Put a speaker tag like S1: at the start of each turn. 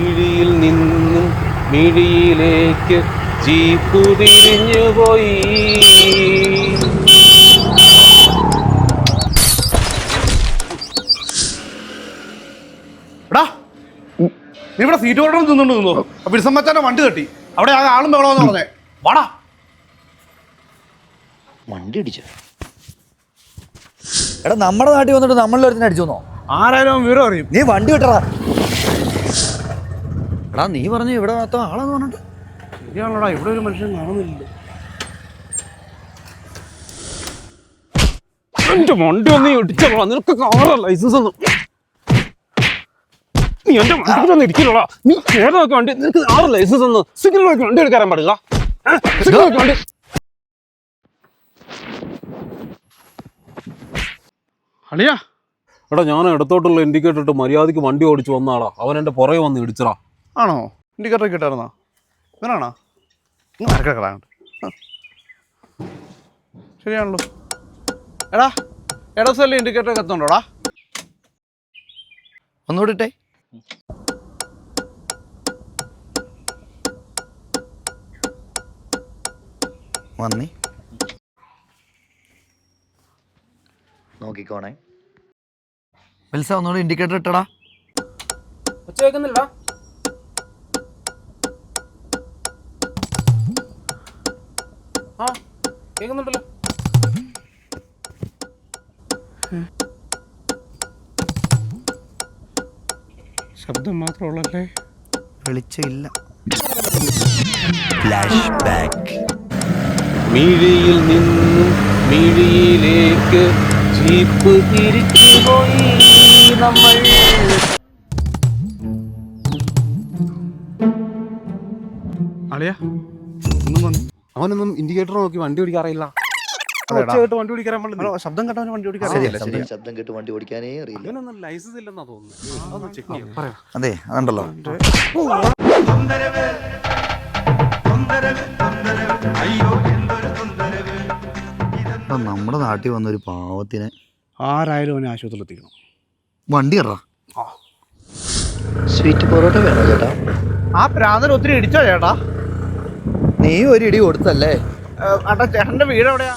S1: മിഴിയിൽ നിന്നും മിഴിയിലേക്ക് ജീപ്പ് തിരിഞ്ഞുപോയി.
S2: എടാ നീ ഇവിടെ സീറ്റ് ഹോൾഡർ തിന്നുകൊണ്ട് നിന്നോ? വിൽസം മച്ചാന്റെ വണ്ടി തട്ടി. അവിടെ ആളും ബഹളമെന്ന് പറഞ്ഞേ. വാടാ.
S3: വണ്ടി അടിച്ചു. എടാ നമ്മുടെ നാട്ടിൽ വന്നിട്ട് നമ്മളിൽ ഒരുത്തിന് അടിച്ചോന്നോ?
S2: ആരായാലും വിവരം അറിയും.
S3: നീ വണ്ടി വിട്ടറാ. എടാ നീ പറഞ്ഞു ഇവിടെ മൊത്തം ആളെന്ന് പറഞ്ഞിട്ട്.
S2: ശരിയാണോടാ, ഇവിടെ ഒരു മനുഷ്യൻ കാണുന്നില്ല.
S1: എന്റെ വണ്ടി ഒന്ന് ഇടിച്ചോളാം. നിനക്ക് കാറ് ലൈസൻസ് ഒന്നും നീ എന്റെ വണ്ടി ഒന്ന് ഇടിക്കലോടാ. നീ ഏതൊക്കെ വണ്ടി നിനക്ക് ആറ് ലൈസൻസ് ഒന്ന് സിഗ്നൽ വണ്ടി എടുക്കാൻ പാടില്ല. സിഗ്നൽ വണ്ടി
S2: അളിയാ.
S1: എടാ ഞാൻ ഇടത്തോട്ടുള്ള ഇൻഡിക്കേറ്റർ ഇട്ട് മര്യാദയ്ക്ക് വണ്ടി ഓടിച്ചു വന്നാടാ. അവൻ എന്റെ പുറകെ വന്ന് ഇടിച്ചടാ.
S2: ആണോ? ഇൻഡിക്കേറ്റർ കിട്ടായിരുന്നോ? ഇവനാണോ? നിങ്ങൾ ആർക്കാണ്? ശരിയാണല്ലോ. എടാ ഇടസല്ലേ ഇൻഡിക്കേറ്റർ കത്തുന്നുണ്ടോടാ?
S3: ഒന്നുകൂടി ഇട്ടേ. വന്നി നോക്കിക്കോണേ. വിൽസ ഒന്നുകൂടി ഇൻഡിക്കേറ്റർ ഇട്ടടാ.
S1: കേൾക്കുന്നില്ല. ആ കേൾക്കുന്നുണ്ടല്ലോ.
S2: ശബ്ദം മാത്രമുള്ളല്ലേ,
S3: വെളിച്ചില്ല.
S1: മിഴിയിൽ നിന്നും മിഴിയിലേക്ക് ജീപ്പ് തിരിച്ചുപോയി നമ്മൾ.
S2: അളിയാ ഒന്നും വന്നു.
S1: അവനൊന്നും ഇൻഡിക്കേറ്റർ നോക്കി വണ്ടി ഓടിക്കാറില്ല. വണ്ടി ഓടിക്കാൻ പാടില്ല.
S2: ശബ്ദം കേട്ടവന് വണ്ടി ഓടിക്കാൻ
S3: ശബ്ദം കേട്ട് വണ്ടി ഓടിക്കാനേ അറിയില്ല.
S1: ഇവനൊന്നും ലൈസൻസ് ഇല്ലെന്നാ തോന്നുന്നു.
S3: അതെ അതുണ്ടല്ലോ. നമ്മുടെ നാട്ടിൽ വന്നൊരു പാവത്തിനെ
S2: ആരായാലും അവനെ ആശുപത്രിയിൽ എത്തിക്കണം.
S3: വണ്ടി കയറാ. സ്വീറ്റ് പൊറോട്ട വേണോ ചേട്ടാ?
S2: ആ പ്രാന്തൻ ഒത്തിരി ഇടിച്ചോ ചേട്ടാ?
S3: നീ ഒരു ഇടി കൊടുത്തല്ലേ?
S2: ചേട്ടന്റെ വീട് എവിടെയാ?